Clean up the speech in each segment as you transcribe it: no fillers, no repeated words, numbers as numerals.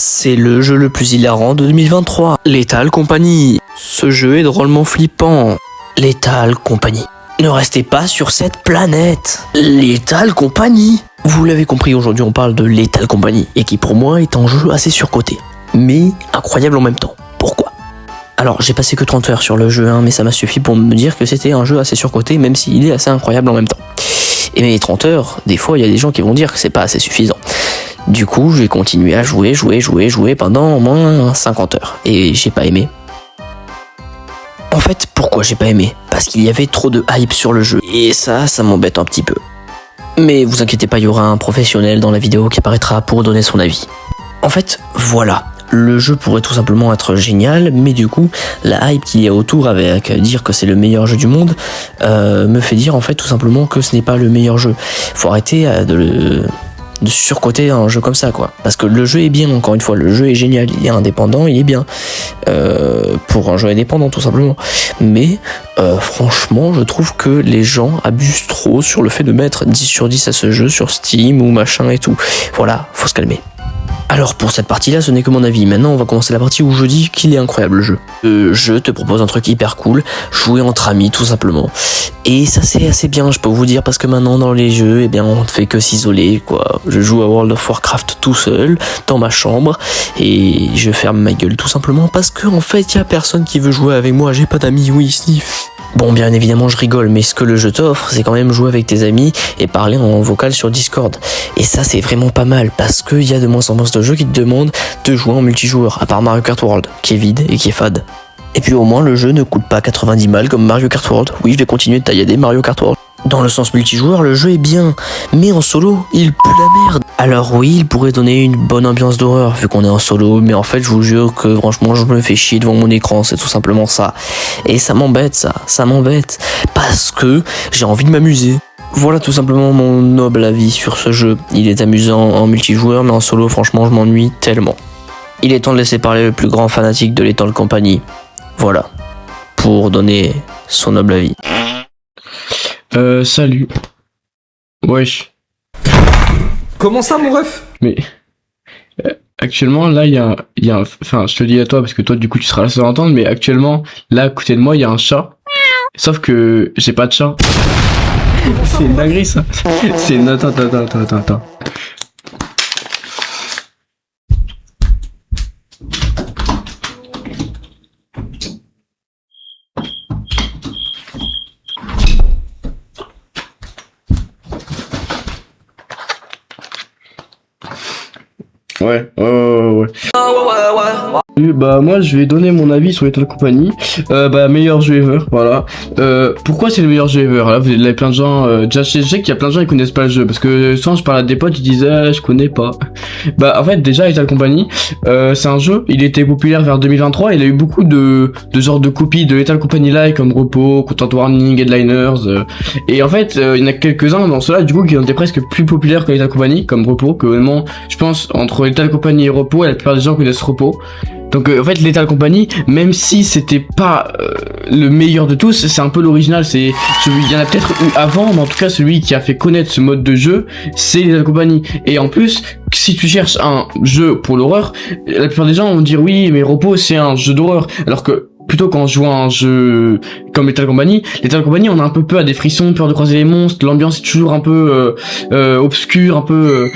C'est le jeu le plus hilarant de 2023, Lethal Company. Ce jeu est drôlement flippant. Lethal Company. Ne restez pas sur cette planète. Lethal Company. Vous l'avez compris, aujourd'hui on parle de Lethal Company, et qui pour moi est un jeu assez surcoté, mais incroyable en même temps. Pourquoi ? Alors j'ai passé que 30 heures sur le jeu, mais ça m'a suffi pour me dire que c'était un jeu assez surcoté, même s'il est assez incroyable en même temps. Et mais les 30 heures, des fois il y a des gens qui vont dire que c'est pas assez suffisant. Du coup, j'ai continué à jouer pendant au moins 50 heures. Et j'ai pas aimé. En fait, pourquoi j'ai pas aimé ? Parce qu'il y avait trop de hype sur le jeu. Et ça m'embête un petit peu. Mais vous inquiétez pas, il y aura un professionnel dans la vidéo qui apparaîtra pour donner son avis. En fait, voilà. Le jeu pourrait tout simplement être génial, mais du coup, la hype qu'il y a autour avec dire que c'est le meilleur jeu du monde, me fait dire en fait tout simplement que ce n'est pas le meilleur jeu. Faut arrêter de surcoter un jeu comme ça, quoi. Parce que le jeu est bien, encore une fois, le jeu est génial, il est indépendant, il est bien. Pour un jeu indépendant, tout simplement. Mais, franchement, je trouve que les gens abusent trop sur le fait de mettre 10 sur 10 à ce jeu sur Steam ou machin et tout. Voilà, faut se calmer. Alors pour cette partie-là, ce n'est que mon avis. Maintenant, on va commencer la partie où je dis qu'il est incroyable le jeu. Le jeu te propose un truc hyper cool, jouer entre amis tout simplement. Et ça c'est assez bien, je peux vous dire, parce que maintenant dans les jeux, eh bien on ne fait que s'isoler, quoi. Je joue à World of Warcraft tout seul, dans ma chambre, et je ferme ma gueule tout simplement parce que en fait, il y a personne qui veut jouer avec moi, j'ai pas d'amis, oui, sniff. Bon, bien évidemment, je rigole, mais ce que le jeu t'offre, c'est quand même jouer avec tes amis et parler en vocal sur Discord. Et ça, c'est vraiment pas mal, parce qu'il y a de moins en moins de jeux qui te demandent de jouer en multijoueur, à part Mario Kart World, qui est vide et qui est fade. Et puis au moins, le jeu ne coûte pas 90 balles comme Mario Kart World. Oui, je vais continuer de taillader Mario Kart World. Dans le sens multijoueur, le jeu est bien, mais en solo, il pue la merde. Alors oui, il pourrait donner une bonne ambiance d'horreur vu qu'on est en solo, mais en fait, je vous jure que franchement, je me fais chier devant mon écran, c'est tout simplement ça. Et ça m'embête, ça m'embête, parce que j'ai envie de m'amuser. Voilà tout simplement mon noble avis sur ce jeu. Il est amusant en multijoueur, mais en solo, franchement, je m'ennuie tellement. Il est temps de laisser parler le plus grand fanatique de Lethal Company. Voilà, pour donner son noble avis. Salut. Wesh. Comment ça, mon ref? Mais actuellement, là, il y a enfin, je te le dis à toi parce que toi, du coup, tu seras là seul à entendre, mais actuellement, là, à côté de moi, il y a un chat. Sauf que j'ai pas de chat. C'est une dinguerie, ça. C'est une... Attends. Ouais. Bah moi je vais donner mon avis sur Lethal Company. Meilleur jeu ever, voilà. Pourquoi c'est le meilleur jeu ever? Là vous avez plein de gens, déjà je sais qu'il y a plein de gens qui connaissent pas le jeu, parce que souvent je parle à des potes, ils disent je connais pas. Bah en fait déjà Lethal Company, c'est un jeu, il était populaire vers 2023, il a eu beaucoup de genres de copies de Lethal Company like comme Repo, Content Warning, Headliners, et en fait il y en a quelques-uns dans ceux-là du coup qui ont été presque plus populaires que Lethal Company, comme Repo, que vraiment je pense entre Lethal Company et Repo, la plupart des gens connaissent Repo. Donc en fait Lethal Company, même si c'était pas le meilleur de tous, c'est un peu l'original, c'est celui, il y en a peut-être eu avant, mais en tout cas celui qui a fait connaître ce mode de jeu, c'est Lethal Company. Et en plus, si tu cherches un jeu pour l'horreur, la plupart des gens vont dire oui mais Repo c'est un jeu d'horreur, alors que plutôt quand je joue à un jeu comme Lethal Company, on a un peu peur à des frissons, peur de croiser les monstres, l'ambiance est toujours un peu obscure, un peu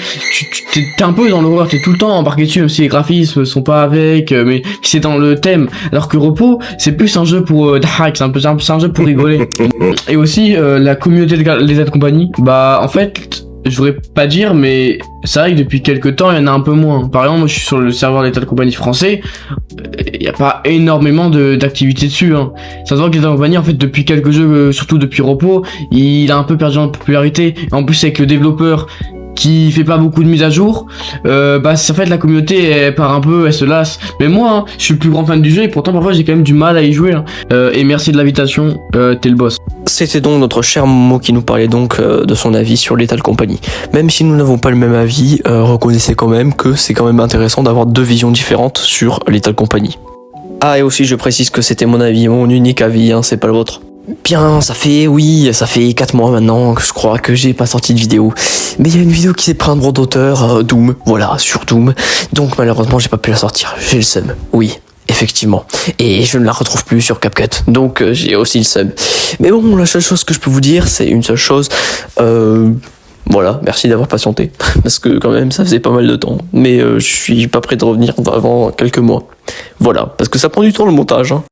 t'es un peu dans l'horreur, t'es tout le temps embarqué dessus, même si les graphismes sont pas avec, mais c'est dans le thème. Alors que Repo, c'est plus un jeu pour c'est un jeu pour rigoler. Et aussi la communauté de Lethal Company, bah en fait je voudrais pas dire, mais c'est vrai que depuis quelques temps, il y en a un peu moins. Par exemple, moi, je suis sur le serveur Lethal Company français. Il n'y a pas énormément d'activités dessus, hein. Ça se voit que Lethal Company, en fait, depuis quelques jeux, surtout depuis Repo, il a un peu perdu en popularité. En plus, avec le développeur qui fait pas beaucoup de mises à jour, ça fait la communauté elle part un peu, elle se lasse. Mais moi, hein, je suis le plus grand fan du jeu et pourtant parfois j'ai quand même du mal à y jouer, hein. Et merci de l'invitation, t'es le boss. C'était donc notre cher Momo qui nous parlait donc de son avis sur Lethal Company. Même si nous n'avons pas le même avis, reconnaissez quand même que c'est quand même intéressant d'avoir deux visions différentes sur Lethal Company. Ah, et aussi je précise que c'était mon avis, mon unique avis, hein, c'est pas le vôtre. Bien, ça fait 4 mois maintenant que je crois que j'ai pas sorti de vidéo. Mais il y a une vidéo qui s'est pris un droit d'auteur, Doom, voilà, sur Doom. Donc malheureusement j'ai pas pu la sortir, j'ai le seum, oui. Effectivement. Et je ne la retrouve plus sur CapCut. Donc j'ai aussi le seum. Mais bon, la seule chose que je peux vous dire, c'est une seule chose. Voilà, merci d'avoir patienté. Parce que quand même, ça faisait pas mal de temps. Mais je suis pas prêt de revenir avant quelques mois. Voilà, parce que ça prend du temps le montage. Hein.